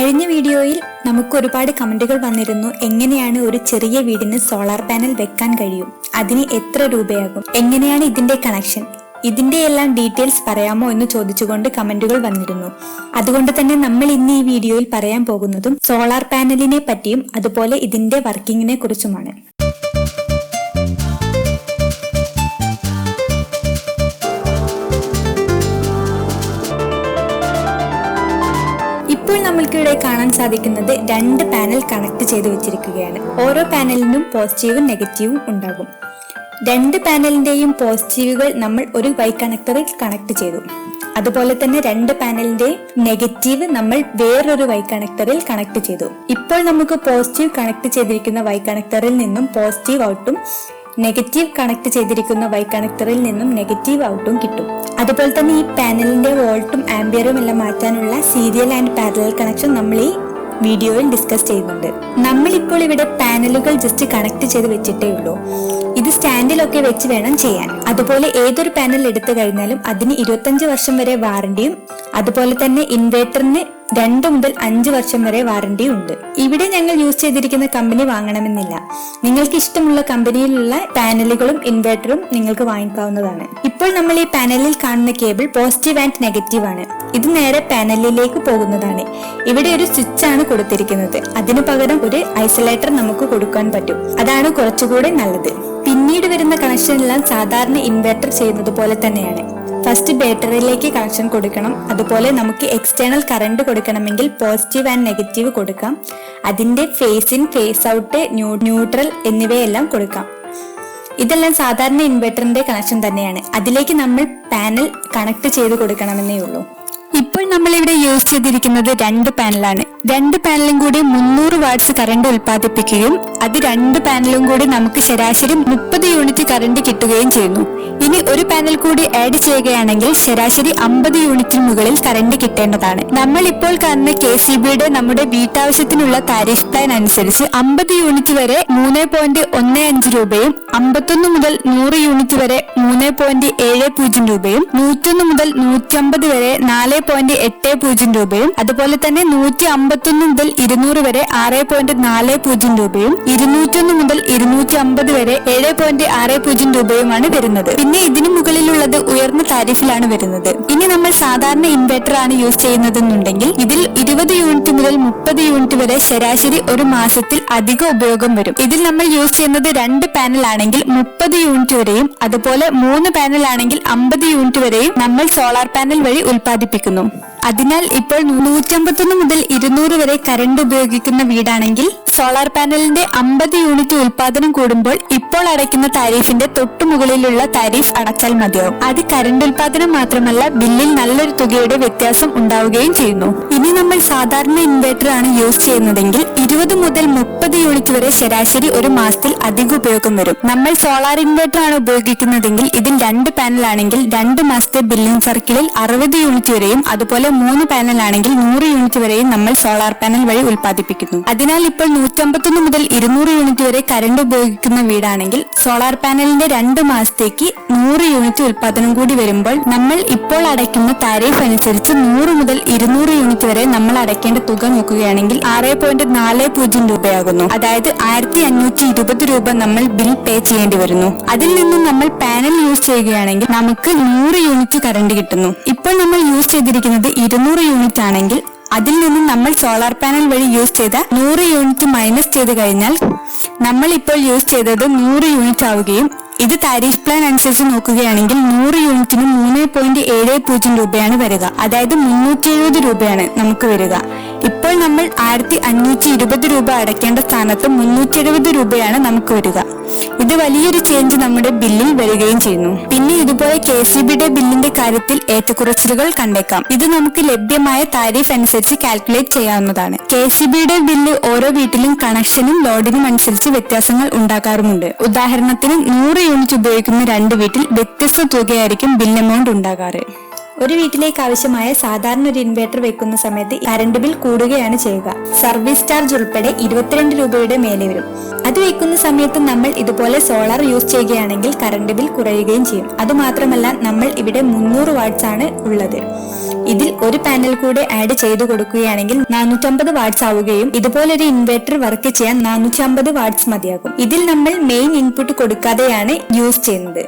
കഴിഞ്ഞ വീഡിയോയിൽ നമുക്ക് ഒരുപാട് കമന്റുകൾ വന്നിരുന്നു. എങ്ങനെയാണ് ഒരു ചെറിയ വീടിന് സോളാർ പാനൽ വെക്കാൻ കഴിയും, അതിന് എത്ര രൂപയാകും, എങ്ങനെയാണ് ഇതിന്റെ കണക്ഷൻ, ഇതിന്റെ എല്ലാം ഡീറ്റെയിൽസ് പറയാമോ എന്ന് ചോദിച്ചുകൊണ്ട് കമന്റുകൾ വന്നിരുന്നു. അതുകൊണ്ട് തന്നെ നമ്മൾ ഇന്ന് ഈ വീഡിയോയിൽ പറയാൻ പോകുന്നതും സോളാർ പാനലിനെ പറ്റിയും അതുപോലെ ഇതിന്റെ വർക്കിങ്ങിനെ കുറിച്ചുമാണ്. ഇപ്പോൾ നമ്മൾക്കിവിടെ കാണാൻ സാധിക്കുന്നത് രണ്ട് പാനൽ കണക്ട് ചെയ്ത് വെച്ചിരിക്കുകയാണ്. ഓരോ പാനലിനും പോസിറ്റീവും നെഗറ്റീവും ഉണ്ടാകും. രണ്ട് പാനലിന്റെയും പോസിറ്റീവുകൾ നമ്മൾ ഒരു വൈ കണക്ടറിൽ കണക്ട് ചെയ്തു. അതുപോലെ തന്നെ രണ്ട് പാനലിന്റെയും നെഗറ്റീവ് നമ്മൾ വേറൊരു വൈ കണക്ടറിൽ കണക്ട് ചെയ്തു. ഇപ്പോൾ നമുക്ക് പോസിറ്റീവ് കണക്ട് ചെയ്തിരിക്കുന്ന വൈ കണക്ടറിൽ നിന്നും പോസിറ്റീവ് ഔട്ടും നെഗറ്റീവ് കണക്ട് ചെയ്തിരിക്കുന്ന വൈ കണക്ടറിൽ നിന്നും നെഗറ്റീവ് ഔട്ടും കിട്ടും. അതുപോലെ തന്നെ ഈ പാനലിന്റെ വോൾട്ടും ആംപിയറും എല്ലാം മാറ്റാനുള്ള സീരിയൽ ആൻഡ് പാരലൽ കണക്ഷൻ നമ്മൾ ഈ വീഡിയോയിൽ ഡിസ്കസ് ചെയ്യുന്നുണ്ട്. നമ്മളിപ്പോൾ ഇവിടെ പാനലുകൾ ജസ്റ്റ് കണക്ട് ചെയ്ത് വെച്ചിട്ടേ ഉള്ളൂ. ഇത് സ്റ്റാൻഡിലൊക്കെ വെച്ച് വേണം ചെയ്യാൻ. അതുപോലെ ഏതൊരു പാനൽ എടുത്തു കഴിഞ്ഞാലും അതിന് 25 വർഷം വരെ വാറണ്ടിയും അതുപോലെ തന്നെ ഇൻവേർട്ടറിന് 2 മുതൽ 5 വർഷം വരെ വാറണ്ടിയും ഉണ്ട്. ഇവിടെ ഞങ്ങൾ യൂസ് ചെയ്തിരിക്കുന്ന കമ്പനി വാങ്ങണമെന്നില്ല. നിങ്ങൾക്ക് ഇഷ്ടമുള്ള കമ്പനിയിലുള്ള പാനലുകളും ഇൻവേർട്ടറും നിങ്ങൾക്ക് വാങ്ങിക്കാവുന്നതാണ്. ഇപ്പോൾ നമ്മൾ ഈ പാനലിൽ കാണുന്ന കേബിൾ പോസിറ്റീവ് ആൻഡ് നെഗറ്റീവ് ആണ്. ഇത് നേരെ പാനലിലേക്ക് പോകുന്നതാണ്. ഇവിടെ ഒരു സ്വിച്ച് ആണ് കൊടുത്തിരിക്കുന്നത്. അതിനു പകരം ഒരു ഐസൊലേറ്റർ നമുക്ക് കൊടുക്കാൻ പറ്റും. അതാണ് കുറച്ചുകൂടി നല്ലത്. പിന്നീട് വരുന്ന കണക്ഷൻ എല്ലാം സാധാരണ ഇൻവെർട്ടർ ചെയ്യുന്നത് പോലെ തന്നെയാണ്. ഫസ്റ്റ് ബാറ്ററിയിലേക്ക് കണക്ഷൻ കൊടുക്കണം. അതുപോലെ നമുക്ക് എക്സ്റ്റേണൽ കറണ്ട് കൊടുക്കണമെങ്കിൽ പോസിറ്റീവ് ആൻഡ് നെഗറ്റീവ് കൊടുക്കാം. അതിന്റെ phase in, phase out, neutral എന്നിവയെല്ലാം കൊടുക്കാം. ഇതെല്ലാം സാധാരണ ഇൻവെർട്ടറിന്റെ കണക്ഷൻ തന്നെയാണ്. അതിലേക്ക് നമ്മൾ പാനൽ കണക്ട് ചെയ്ത് കൊടുക്കണമെന്നേ ഉള്ളൂ. ഇപ്പോൾ നമ്മൾ ഇവിടെ യൂസ് ചെയ്തിരിക്കുന്നത് രണ്ട് പാനലാണ്. രണ്ട് പാനലും കൂടി 300 വാട്ട്സ് കറണ്ട് ഉൽപ്പാദിപ്പിക്കുകയും അത് രണ്ട് പാനലും കൂടി നമുക്ക് ശരാശരി 30 യൂണിറ്റ് കറണ്ട് കിട്ടുകയും ചെയ്യുന്നു. ഇനി ഒരു പാനൽ കൂടി ആഡ് ചെയ്യുകയാണെങ്കിൽ ശരാശരി 50 യൂണിറ്റിന് മുകളിൽ കറണ്ട് കിട്ടേണ്ടതാണ്. നമ്മൾ ഇപ്പോൾ കാണുന്ന KCBയുടെ നമ്മുടെ വീട്ടാവശ്യത്തിനുള്ള താരിഫ് പ്ലാൻ അനുസരിച്ച് 50 യൂണിറ്റ് വരെ 3.15 രൂപയും 51 മുതൽ 100 യൂണിറ്റ് വരെ 3.70 രൂപയും 101 മുതൽ 150 വരെ 4.80 രൂപയും അതുപോലെ തന്നെ 151 മുതൽ 200 വരെ 6.40 രൂപയും 201 മുതൽ 250 വരെ 7.60 രൂപയുമാണ് വരുന്നത്. പിന്നെ ഇതിനു മുകളിലുള്ളത് ഉയർന്ന താരിഫിലാണ് വരുന്നത്. ഇനി നമ്മൾ സാധാരണ ഇൻവെർട്ടർ ആണ് യൂസ് ചെയ്യുന്നതെന്നുണ്ടെങ്കിൽ ഇതിൽ 20 യൂണിറ്റ് മുതൽ 30 യൂണിറ്റ് വരെ ശരാശരി ഒരു മാസത്തിൽ അധിക ഉപയോഗം വരും. ഇതിൽ നമ്മൾ യൂസ് ചെയ്യുന്നത് രണ്ട് പാനൽ ആണെങ്കിൽ 30 യൂണിറ്റ് വരെയും അതുപോലെ 3 പാനൽ ആണെങ്കിൽ 50 യൂണിറ്റ് വരെയും നമ്മൾ സോളാർ പാനൽ വഴി ഉൽപ്പാദിപ്പിക്കുന്നു. അതിനാൽ ഇപ്പോൾ 151 മുതൽ 200 വരെ കറണ്ട് ഉപയോഗിക്കുന്ന വീടാണെങ്കിൽ സോളാർ പാനലിന്റെ 50 യൂണിറ്റ് ഉൽപാദനം കൂടുമ്പോൾ ഇപ്പോൾ അടയ്ക്കുന്ന താരിഫിന്റെ തൊട്ടുമുകളിലുള്ള താരിഫ് അടച്ചാൽ മതിയാവും. അത് കറണ്ട് ഉൽപാദനം മാത്രമല്ല, ബില്ലിൽ നല്ലൊരു തുകയുടെ വ്യത്യാസം ഉണ്ടാവുകയും ചെയ്യുന്നു. ഇനി നമ്മൾ സാധാരണ ഇൻവെർട്ടർ ആണ് യൂസ് ചെയ്യുന്നതെങ്കിൽ 20 മുതൽ 30 യൂണിറ്റ് വരെ ശരാശരി ഒരു മാസത്തിൽ അധിക ഉപയോഗം വരും. നമ്മൾ സോളാർ ഇൻവെർട്ടർ ആണ് ഉപയോഗിക്കുന്നതെങ്കിൽ ഇതിൽ രണ്ട് പാനൽ ആണെങ്കിൽ 2 മാസത്തെ ബില്ലിംഗ് സർക്കിളിൽ 60 യൂണിറ്റ് വരെയും അതുപോലെ 3 പാനൽ ആണെങ്കിൽ 100 യൂണിറ്റ് വരെയും നമ്മൾ സോളാർ പാനൽ വഴി ഉൽപ്പാദിപ്പിക്കുന്നു. അതിനാൽ ഇപ്പോൾ 151 മുതൽ 200 യൂണിറ്റ് വരെ കറണ്ട് ഉപയോഗിക്കുന്ന വീടാണെങ്കിൽ സോളാർ പാനലിന്റെ 2 മാസത്തേക്ക് 100 യൂണിറ്റ് ഉൽപാദനം കൂടി വരുമ്പോൾ നമ്മൾ ഇപ്പോൾ അടയ്ക്കുന്ന താരിഫ് അനുസരിച്ച് 100 മുതൽ 200 യൂണിറ്റ് വരെ നമ്മൾ അടയ്ക്കേണ്ട തുക നോക്കുകയാണെങ്കിൽ 6.40 രൂപയാകുന്നു. അതായത് 1520 രൂപ നമ്മൾ ബിൽ പേ ചെയ്യേണ്ടി വരുന്നു. അതിൽ നിന്നും നമ്മൾ പാനൽ യൂസ് ചെയ്യുകയാണെങ്കിൽ നമുക്ക് 100 യൂണിറ്റ് കറണ്ട് കിട്ടുന്നു. ഇപ്പോൾ നമ്മൾ യൂസ് ചെയ്തിരിക്കുന്നത് 200 യൂണിറ്റ് ആണെങ്കിൽ അതിൽ നിന്നും നമ്മൾ സോളാർ പാനൽ വഴി യൂസ് ചെയ്ത 100 യൂണിറ്റ് മൈനസ് ചെയ്ത് കഴിഞ്ഞാൽ നമ്മൾ ഇപ്പോൾ യൂസ് ചെയ്തത് 100 യൂണിറ്റ് ആവുകയും ഇത് താരിഫ് പ്ലാൻ അനുസരിച്ച് നോക്കുകയാണെങ്കിൽ 100 യൂണിറ്റിന് 3.70 രൂപയാണ് വരിക. അതായത് 370 രൂപയാണ് നമുക്ക് വരിക. ഇപ്പോൾ നമ്മൾ 1520 രൂപ അടയ്ക്കേണ്ട സ്ഥാനത്ത് 370 രൂപയാണ് നമുക്ക് വരിക. ഇത് വലിയൊരു ചേഞ്ച് നമ്മുടെ ബില്ലിൽ വരികയും ചെയ്യുന്നു. പിന്നെ ഇതുപോലെ KCBയുടെ ബില്ലിന്റെ കാര്യത്തിൽ ഏറ്റക്കുറച്ചിലുകൾ കണ്ടേക്കാം. ഇത് നമുക്ക് ലഭ്യമായ താരിഫ് അനുസരിച്ച് കാൽക്കുലേറ്റ് ചെയ്യാവുന്നതാണ്. KCBയുടെ ബില്ല് ഓരോ വീട്ടിലും കണക്ഷനും ലോഡിനും അനുസരിച്ച് വ്യത്യാസങ്ങൾ ഉണ്ടാകാറുമുണ്ട്. ഉദാഹരണത്തിന് 100 യൂണിറ്റ് ഉപയോഗിക്കുന്ന 2 വീട്ടിൽ വ്യത്യസ്ത തുകയായിരിക്കും ബിൽ എമൗണ്ട് ഉണ്ടാകാറ്. ഒരു വീട്ടിലേക്ക് ആവശ്യമായ സാധാരണ ഒരു ഇൻവെർട്ടർ വെക്കുന്ന സമയത്ത് കറണ്ട് ബിൽ കൂടുകയാണ് ചെയ്യുക. സർവീസ് ചാർജ് ഉൾപ്പെടെ 22 രൂപയുടെ മേലെ വരും. അത് വെക്കുന്ന സമയത്ത് നമ്മൾ ഇതുപോലെ സോളാർ യൂസ് ചെയ്യുകയാണെങ്കിൽ കറണ്ട് ബിൽ കുറയുകയും ചെയ്യും. അതുമാത്രമല്ല നമ്മൾ ഇവിടെ 300 വാട്ട്സ് ആണ് ഉള്ളത്. ഇതിൽ ഒരു പാനൽ കൂടെ ആഡ് ചെയ്തു കൊടുക്കുകയാണെങ്കിൽ 450 വാട്ട്സ് ആവുകയും ഇതുപോലൊരു ഇൻവെർട്ടർ വർക്ക് ചെയ്യാൻ 450 വാട്ട്സ് മതിയാകും. ഇതിൽ നമ്മൾ മെയിൻ ഇൻപുട്ട് കൊടുക്കാതെയാണ് യൂസ് ചെയ്യുന്നത്.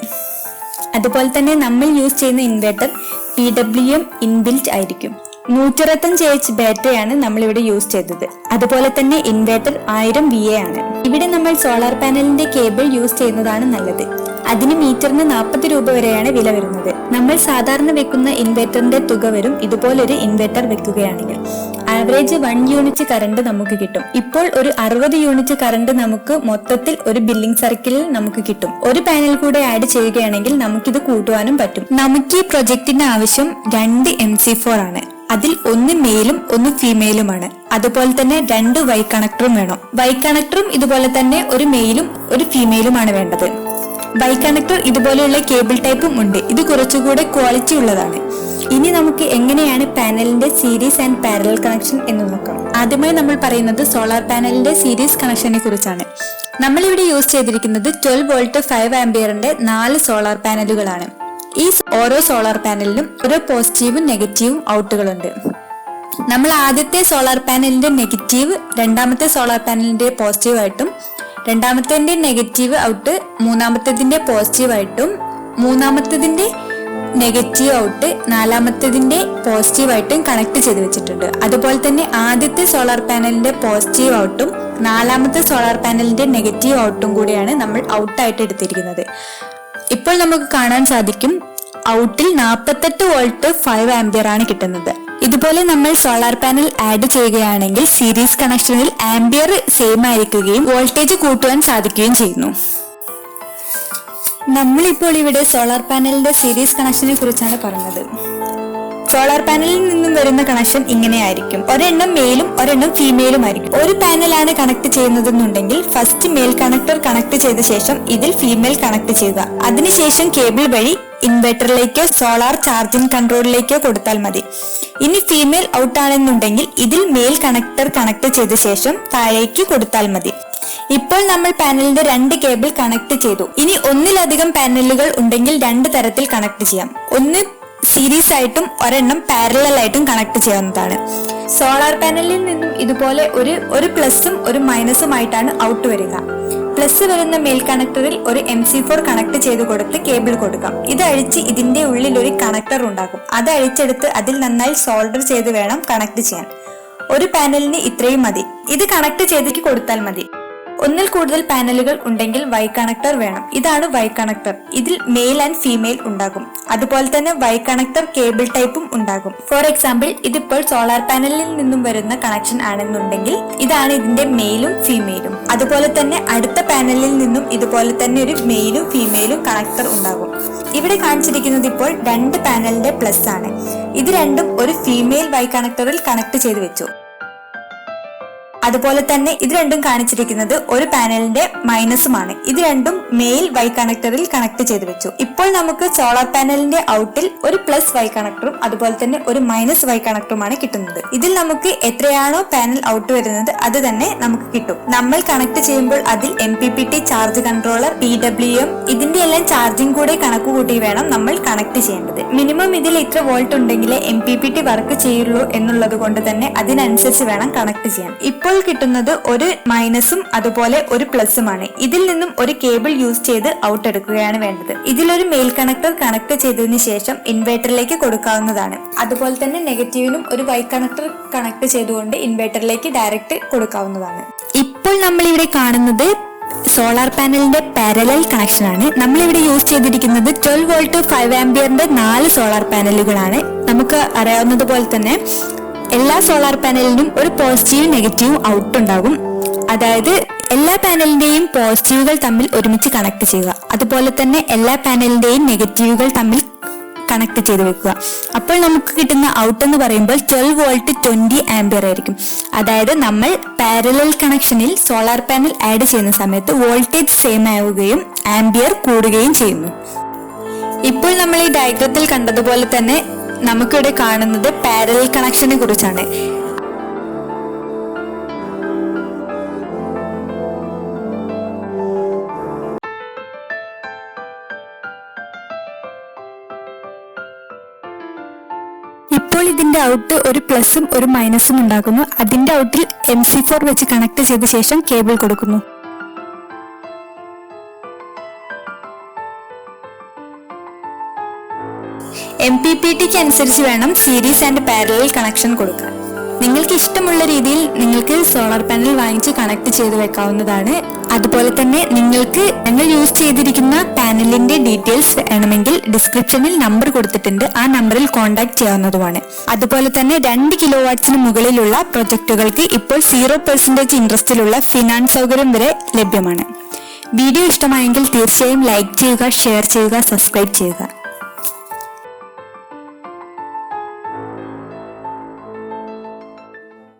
അതുപോലെ തന്നെ നമ്മൾ യൂസ് ചെയ്യുന്ന ഇൻവെർട്ടർ PWM ഇൻബിൽറ്റ് ആയിരിക്കും. 125H ബാറ്ററിയാണ് നമ്മൾ ഇവിടെ യൂസ് ചെയ്തത്. അതുപോലെ തന്നെ ഇൻവെർട്ടർ 1000 VA ആണ്. ഇവിടെ നമ്മൾ സോളാർ പാനലിന്റെ കേബിൾ യൂസ് ചെയ്യുന്നതാണ് നല്ലത്. അതിന് മീറ്ററിന് 40 രൂപ വരെയാണ് വില വരുന്നത്. നമ്മൾ സാധാരണ വെക്കുന്ന ഇൻവെർട്ടറിന്റെ തുക വരും ഇതുപോലൊരു ഇൻവെർട്ടർ വെക്കുകയാണെങ്കിൽ. ആവറേജ് 1 യൂണിറ്റ് കറണ്ട് നമുക്ക് കിട്ടും. ഇപ്പോൾ ഒരു 60 യൂണിറ്റ് കറണ്ട് നമുക്ക് മൊത്തത്തിൽ ഒരു ബില്ലിംഗ് സർക്കിളിൽ നമുക്ക് കിട്ടും. ഒരു പാനൽ കൂടെ ആഡ് ചെയ്യുകയാണെങ്കിൽ നമുക്കിത് കൂട്ടുവാനും പറ്റും. നമുക്ക് ഈ പ്രൊജക്ടിന്റെ ആവശ്യം 2 MC4 ആണ്. അതിൽ ഒന്ന് മെയിലും ഒന്ന് ഫീമെയിലുമാണ്. അതുപോലെ തന്നെ 2 വൈ കണക്ടറും വേണം. വൈ കണക്ടറും ഇതുപോലെ തന്നെ ഒരു മെയിലും ഒരു ഫീമെയിലുമാണ് വേണ്ടത്. വൈ കണക്ടർ ഇതുപോലെയുള്ള കേബിൾ ടൈപ്പും ഉണ്ട്. ഇത് കുറച്ചുകൂടെ ക്വാളിറ്റി ഉള്ളതാണ്. ഇനി നമുക്ക് എങ്ങനെയാണ് പാനലിന്റെ സീരീസ് ആൻഡ് പാരലൽ കണക്ഷൻ എന്ന് നോക്കാം. ആദ്യമായി നമ്മൾ പറയുന്നത് സോളാർ പാനലിന്റെ സീരീസ് കണക്ഷനെ കുറിച്ചാണ്. നമ്മൾ ഇവിടെ യൂസ് ചെയ്തിരിക്കുന്നത് 12 വോൾട്ട് 5 ആംപിയറിന്റെ 4 സോളാർ പാനലുകളാണ്. ഈ ഓരോ സോളാർ പാനലിലും ഓരോ പോസിറ്റീവും നെഗറ്റീവും ഔട്ടുകളുണ്ട്. നമ്മൾ ആദ്യത്തെ സോളാർ പാനലിന്റെ നെഗറ്റീവ് രണ്ടാമത്തെ സോളാർ പാനലിന്റെ പോസിറ്റീവ് ആയിട്ടും, രണ്ടാമത്തെ നെഗറ്റീവ് ഔട്ട് മൂന്നാമത്തേതിന്റെ പോസിറ്റീവ് ആയിട്ടും, മൂന്നാമത്തേതിന്റെ നെഗറ്റീവ് ഔട്ട് നാലാമത്തേതിന്റെ പോസിറ്റീവ് ആയിട്ടും കണക്ട് ചെയ്ത് വെച്ചിട്ടുണ്ട്. അതുപോലെ തന്നെ ആദ്യത്തെ സോളാർ പാനലിന്റെ പോസിറ്റീവ് ഔട്ടും നാലാമത്തെ സോളാർ പാനലിന്റെ നെഗറ്റീവ് ഔട്ടും കൂടിയാണ് നമ്മൾ ഔട്ടായിട്ട് എടുത്തിരിക്കുന്നത്. ഇപ്പോൾ നമുക്ക് കാണാൻ സാധിക്കും ഔട്ടിൽ 48 വോൾട്ട് 5 ആംപിയർ ആണ് കിട്ടുന്നത്. ഇതുപോലെ നമ്മൾ സോളാർ പാനൽ ആഡ് ചെയ്യുകയാണെങ്കിൽ സീരീസ് കണക്ഷനിൽ ആംപിയർ സെയിം ആയിരിക്കുകയും വോൾട്ടേജ് കൂട്ടുവാൻ സാധിക്കുകയും ചെയ്യുന്നു. നമ്മളിപ്പോൾ ഇവിടെ സോളാർ പാനലിന്റെ സീരീസ് കണക്ഷനെ കുറിച്ചാണ് പറഞ്ഞത്. സോളാർ പാനലിൽ നിന്നും വരുന്ന കണക്ഷൻ ഇങ്ങനെയായിരിക്കും. ഒരെണ്ണം മെയിലും ഒരെണ്ണം ഫീമെയിലും ആയിരിക്കും. ഒരു പാനലാണ് കണക്ട് ചെയ്യുന്നതെന്നുണ്ടെങ്കിൽ ഫസ്റ്റ് മെയിൽ കണക്ടർ കണക്ട് ചെയ്ത ശേഷം ഇതിൽ ഫീമെയിൽ കണക്ട് ചെയ്യുക. അതിനുശേഷം കേബിൾ വഴി ഇൻവെർട്ടറിലേക്കോ സോളാർ ചാർജിംഗ് കൺട്രോളിലേക്കോ കൊടുത്താൽ മതി. ഇനി ഫീമെയിൽ ഔട്ട് ആണെന്നുണ്ടെങ്കിൽ ഇതിൽ മെയിൽ കണക്ടർ കണക്ട് ചെയ്ത ശേഷം താഴേക്ക് കൊടുത്താൽ മതി. ഇപ്പോൾ നമ്മൾ പാനലിന്റെ 2 കേബിൾ കണക്ട് ചെയ്തു. ഇനി ഒന്നിലധികം പാനലുകൾ ഉണ്ടെങ്കിൽ 2 തരത്തിൽ കണക്ട് ചെയ്യാം. ഒന്ന് സീരീസ് ആയിട്ടും ഒരെണ്ണം പാരലൽ ആയിട്ടും കണക്ട് ചെയ്യാവുന്നതാണ്. സോളാർ പാനലിൽ നിന്നും ഇതുപോലെ ഒരു പ്ലസും ഒരു മൈനസും ആയിട്ടാണ് ഔട്ട് വരിക. പ്ലസ് വരുന്ന മെയിൽ കണക്ടറിൽ ഒരു MC4 കണക്ട് ചെയ്ത് കൊടുത്ത് കേബിൾ കൊടുക്കാം. ഇത് അഴിച്ച് ഇതിന്റെ ഉള്ളിൽ ഒരു കണക്ടർ ഉണ്ടാകും. അത് അഴിച്ചെടുത്ത് അതിൽ നന്നായി സോൾഡർ ചെയ്ത് വേണം കണക്ട് ചെയ്യാൻ. ഒരു പാനലിന് ഇത്രയും മതി. ഇത് കണക്ട് ചെയ്തിട്ട് കൊടുത്താൽ മതി. ഒന്നിൽ കൂടുതൽ പാനലുകൾ ഉണ്ടെങ്കിൽ വൈ കണക്ടർ വേണം. ഇതാണ് വൈ കണക്ടർ. ഇതിൽ മെയിൽ ആൻഡ് ഫീമെയിൽ ഉണ്ടാകും. അതുപോലെ തന്നെ വൈ കണക്ടർ കേബിൾ ടൈപ്പും ഉണ്ടാകും. ഫോർ എക്സാമ്പിൾ ഇതിപ്പോൾ സോളാർ പാനലിൽ നിന്നും വരുന്ന കണക്ഷൻ ആണെന്നുണ്ടെങ്കിൽ ഇതാണ് ഇതിന്റെ മെയിലും ഫീമെയിലും. അതുപോലെ തന്നെ അടുത്ത പാനലിൽ നിന്നും ഇതുപോലെ തന്നെ ഒരു മെയിലും ഫീമെയിലും കണക്ടർ ഉണ്ടാകും. ഇവിടെ കാണിച്ചിരിക്കുന്നത് ഇപ്പോൾ 2 പാനലിന്റെ പ്ലസ് ആണ്. ഇത് രണ്ടും ഒരു ഫീമെയിൽ വൈ കണക്ടറിൽ കണക്ട് ചെയ്ത് വെച്ചു. അതുപോലെ തന്നെ ഇത് രണ്ടും കാണിച്ചിരിക്കുന്നത് ഒരു പാനലിന്റെ മൈനസുമാണ്. ഇത് രണ്ടും മെയിൽ വൈ കണക്ടറിൽ കണക്ട് ചെയ്ത് വെച്ചു. ഇപ്പോൾ നമുക്ക് സോളാർ പാനലിന്റെ ഔട്ടിൽ ഒരു പ്ലസ് വൈ കണക്ടറും അതുപോലെ തന്നെ ഒരു മൈനസ് വൈ കണക്ടറുമാണ് കിട്ടുന്നത്. ഇതിൽ നമുക്ക് എത്രയാണോ പാനൽ ഔട്ട് വരുന്നത് അത് തന്നെ നമുക്ക് കിട്ടും. നമ്മൾ കണക്ട് ചെയ്യുമ്പോൾ അതിൽ MPPT ചാർജ് കൺട്രോളർ, PWM ഇതിന്റെ എല്ലാം ചാർജിംഗ് കൂടെ കണക്ക് കൂട്ടി വേണം നമ്മൾ കണക്ട് ചെയ്യേണ്ടത്. മിനിമം ഇതിൽ ഇത്ര വോൾട്ട് ഉണ്ടെങ്കിലേ MPPT വർക്ക് ചെയ്യുള്ളൂ എന്നുള്ളത് കൊണ്ട് തന്നെ അതിനനുസരിച്ച് വേണം കണക്ട് ചെയ്യാൻ. ഇപ്പോൾ കിട്ടുന്നത് ഒരു മൈനസും അതുപോലെ ഒരു പ്ലസുമാണ്. ഇതിൽ നിന്നും ഒരു കേബിൾ യൂസ് ചെയ്ത് ഔട്ട് എടുക്കുകയാണ് വേണ്ടത്. ഇതിലൊരു മെയിൽ കണക്ടർ കണക്ട് ചെയ്തതിനു ശേഷം ഇൻവെർട്ടറിലേക്ക് കൊടുക്കാവുന്നതാണ്. അതുപോലെ തന്നെ നെഗറ്റീവിനും ഒരു വൈ കണക്ടർ കണക്ട് ചെയ്തുകൊണ്ട് ഇൻവെർട്ടറിലേക്ക് ഡയറക്റ്റ് കൊടുക്കാവുന്നതാണ്. ഇപ്പോൾ നമ്മൾ ഇവിടെ കാണുന്നത് സോളാർ പാനലിന്റെ പാരലൽ കണക്ഷൻ ആണ്. നമ്മളിവിടെ യൂസ് ചെയ്തിരിക്കുന്നത് 12 വോൾട്ട് 5 ആംപിയറിന്റെ 4 സോളാർ പാനലുകളാണ്. നമുക്ക് അറിയാവുന്നതുപോലെ തന്നെ എല്ലാ സോളാർ പാനലിനും ഒരു പോസിറ്റീവും നെഗറ്റീവും ഔട്ട് ഉണ്ടാകും. അതായത് എല്ലാ പാനലിന്റെയും പോസിറ്റീവുകൾ തമ്മിൽ ഒരുമിച്ച് കണക്ട് ചെയ്യുക. അതുപോലെ തന്നെ എല്ലാ പാനലിന്റെയും നെഗറ്റീവുകൾ തമ്മിൽ കണക്ട് ചെയ്ത് വെക്കുക. അപ്പോൾ നമുക്ക് കിട്ടുന്ന ഔട്ട് എന്ന് പറയുമ്പോൾ 12 വോൾട്ട് 20 ആംപിയർ ആയിരിക്കും. അതായത് നമ്മൾ പാരലൽ കണക്ഷനിൽ സോളാർ പാനൽ ആഡ് ചെയ്യുന്ന സമയത്ത് വോൾട്ടേജ് സെയിം ആവുകയും ആംപിയർ കൂടുകയും ചെയ്യുന്നു. ഇപ്പോൾ നമ്മൾ ഈ ഡയഗ്രത്തിൽ കണ്ടതുപോലെ തന്നെ നമുക്കിവിടെ കാണുന്നത് പാരലൽ കണക്ഷനെ കുറിച്ചാണ്. ഇപ്പോൾ ഇപ്പോൾ ഇതിന്റെ ഔട്ട് ഒരു പ്ലസും ഒരു മൈനസും ഉണ്ടാക്കുന്നു. അതിന്റെ ഔട്ടിൽ MC4 വെച്ച് കണക്ട് ചെയ്ത ശേഷം കേബിൾ കൊടുക്കുന്നു. MPPTക്ക് അനുസരിച്ച് വേണം സീരീസ് ആൻഡ് പാരലൽ കണക്ഷൻ കൊടുക്കാൻ. നിങ്ങൾക്ക് ഇഷ്ടമുള്ള രീതിയിൽ നിങ്ങൾക്ക് സോളാർ പാനൽ വാങ്ങിച്ച് കണക്ട് ചെയ്ത് വെക്കാവുന്നതാണ്. അതുപോലെ തന്നെ നിങ്ങൾക്ക് ഞങ്ങൾ യൂസ് ചെയ്തിരിക്കുന്ന പാനലിന്റെ ഡീറ്റെയിൽസ് വേണമെങ്കിൽ ഡിസ്ക്രിപ്ഷനിൽ നമ്പർ കൊടുത്തിട്ടുണ്ട്. ആ നമ്പറിൽ കോൺടാക്ട് ചെയ്യാവുന്നതുമാണ്. അതുപോലെ തന്നെ 2 കിലോവാട്ട്സിന് മുകളിലുള്ള പ്രൊജക്ടുകൾക്ക് ഇപ്പോൾ 0% ഇൻട്രസ്റ്റിലുള്ള ഫിനാൻസ് സൗകര്യം വരെ ലഭ്യമാണ്. വീഡിയോ ഇഷ്ടമായെങ്കിൽ തീർച്ചയായും ലൈക്ക് ചെയ്യുക, ഷെയർ ചെയ്യുക, സബ്സ്ക്രൈബ് ചെയ്യുക.